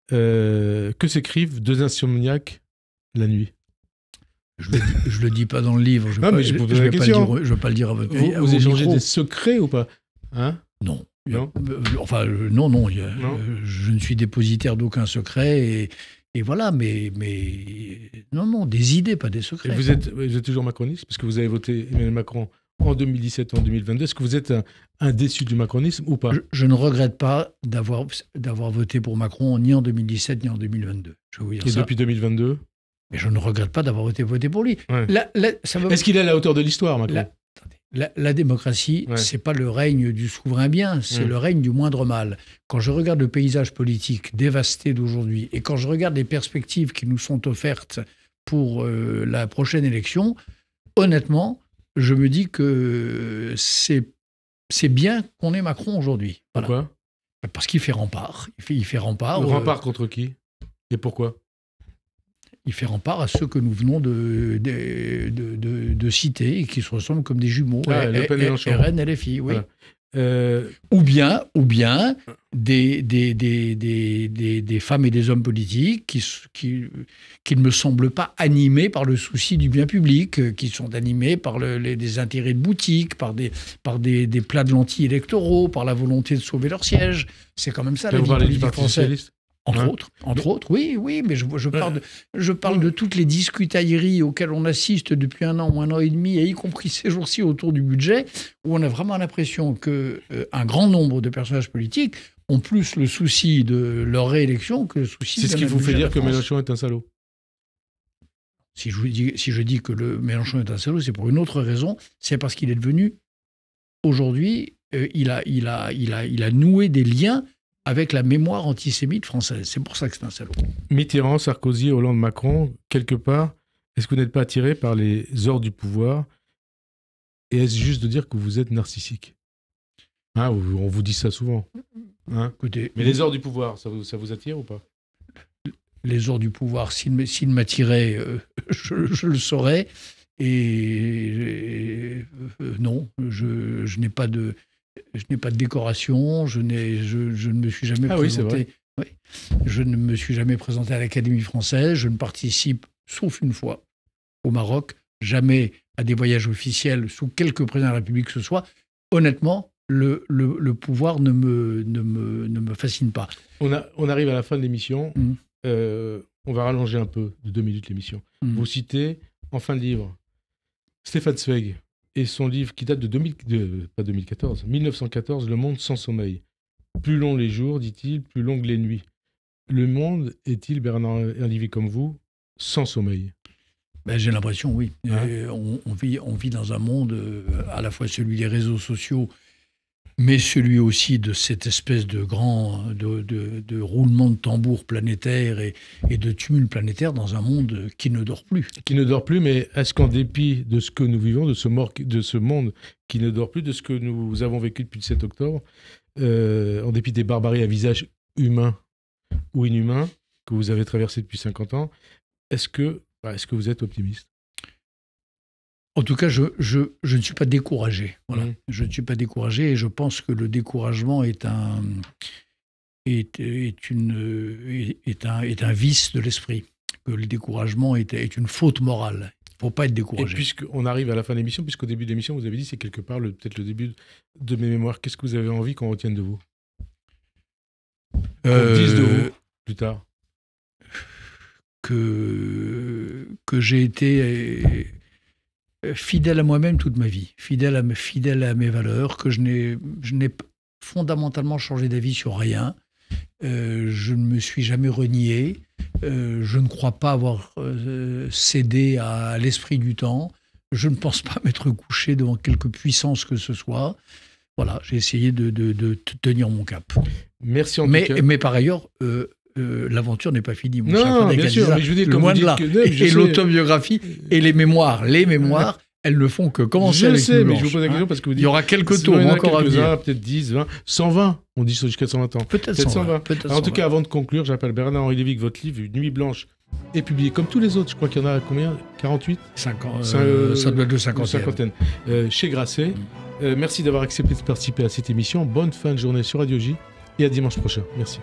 Que s'écrivent deux insomniaques la nuit ? Je le dis pas dans le livre. Je veux pas le dire à votre Vous échangez des secrets ou pas ? Non. Enfin, non. Je ne suis dépositaire d'aucun secret et voilà. Mais non, des idées, pas des secrets. Et vous êtes toujours macroniste parce que vous avez voté Emmanuel Macron en 2017 et en 2022. Est-ce que vous êtes un déçu du macronisme ou pas ? Je ne regrette pas d'avoir voté pour Macron ni en 2017 ni en 2022. Je vais vous dire ça. Et depuis 2022 ? Mais je ne regrette pas d'avoir voté pour lui. Ouais. Est-ce qu'il est à la hauteur de l'histoire, Macron ? La démocratie, c'est pas le règne du souverain bien, c'est le règne du moindre mal. Quand je regarde le paysage politique dévasté d'aujourd'hui et quand je regarde les perspectives qui nous sont offertes pour la prochaine élection, honnêtement, je me dis que c'est bien qu'on ait Macron aujourd'hui. Voilà. Pourquoi ? Parce qu'il fait rempart. Il fait rempart. Rempart contre qui? Et pourquoi? Il fait rempart à ceux que nous venons de citer et qui se ressemblent comme des jumeaux. Le Pen et Mélenchon. RN, LFI, oui. Voilà. Ou bien des femmes et des hommes politiques qui ne me semblent pas animés par le souci du bien public, qui sont animés par des intérêts de boutique, par des plats de lentilles électoraux, par la volonté de sauver leur siège. C'est quand même ça, la vie politique française. Entre autres, oui, mais je parle de toutes les discutailleries auxquelles on assiste depuis 1 an ou 1 an et demi, et y compris ces jours-ci autour du budget, où on a vraiment l'impression qu'un grand nombre de personnages politiques ont plus le souci de leur réélection que le souci de C'est ce qui vous fait dire que Mélenchon est un salaud. Si je dis que le Mélenchon est un salaud, c'est pour une autre raison, c'est parce qu'il est devenu, aujourd'hui, il a noué des liens avec la mémoire antisémite française. C'est pour ça que c'est un salaud. Mitterrand, Sarkozy, Hollande, Macron, quelque part, est-ce que vous n'êtes pas attiré par les ors du pouvoir? Et est-ce juste de dire que vous êtes narcissique? On vous dit ça souvent. Écoutez, mais les ors du pouvoir, ça vous attire ou pas? Les ors du pouvoir, s'ils m'attiraient, je le saurais. Et non, je n'ai pas de... Je n'ai pas de décoration, je ne me suis jamais présenté. Oui, je ne me suis jamais présenté à l'Académie française. Je ne participe, sauf une fois, au Maroc, jamais à des voyages officiels sous quelque président de la République que ce soit. Honnêtement, le pouvoir ne me fascine pas. On arrive à la fin de l'émission. On va rallonger un peu de 2 minutes l'émission. Vous citez, en fin de livre, Stéphane Zweig. Et son livre qui date de 1914, Le monde sans sommeil. Plus longs les jours, dit-il, plus longues les nuits. Le monde est-il, Bernard Indivier comme vous, sans sommeil? J'ai l'impression, oui. On vit dans un monde, à la fois celui des réseaux sociaux, mais celui aussi de cette espèce de roulement de tambour planétaire et de tumulte planétaire dans un monde qui ne dort plus. Qui ne dort plus, mais est-ce qu'en dépit de ce que nous vivons, de ce monde qui ne dort plus, de ce que nous avons vécu depuis le 7 octobre, en dépit des barbaries à visage humain ou inhumain que vous avez traversé depuis 50 ans, est-ce que vous êtes optimiste? En tout cas, je ne suis pas découragé. Voilà. Je ne suis pas découragé et je pense que le découragement est un vice de l'esprit. Que le découragement est une faute morale. Il ne faut pas être découragé. Et puisqu'on arrive à la fin de l'émission, puisqu'au début de l'émission, vous avez dit c'est quelque part peut-être le début de mes mémoires. Qu'est-ce que vous avez envie qu'on retienne de vous? Qu'on dise de vous plus tard? Que j'ai été fidèle à moi-même toute ma vie, fidèle à mes valeurs, que je n'ai fondamentalement changé d'avis sur rien. Je ne me suis jamais renié. Je ne crois pas avoir cédé à l'esprit du temps. Je ne pense pas m'être couché devant quelque puissance que ce soit. Voilà, j'ai essayé de tenir mon cap. Merci en tout cas. Mais par ailleurs... l'aventure n'est pas finie. Non, bien sûr, mais je vous dis, loin de là. Et l'autobiographie et les mémoires, elles ne font que commencer avec sais, mais je vous pose la question parce que vous dites... Il y aura quelques tours encore à venir. Peut-être 10, 20, 120, on dit jusqu'à 120 ans. Peut-être 120. En tout cas, avant de conclure, j'appelle Bernard-Henri Lévy, votre livre, Une nuit blanche, est publié comme tous les autres. Je crois qu'il y en a combien? 48 50, ça doit être de cinquantaine. Chez Grasset. Merci d'avoir accepté de participer à cette émission. Bonne fin de journée sur Radio J et à dimanche prochain. Merci.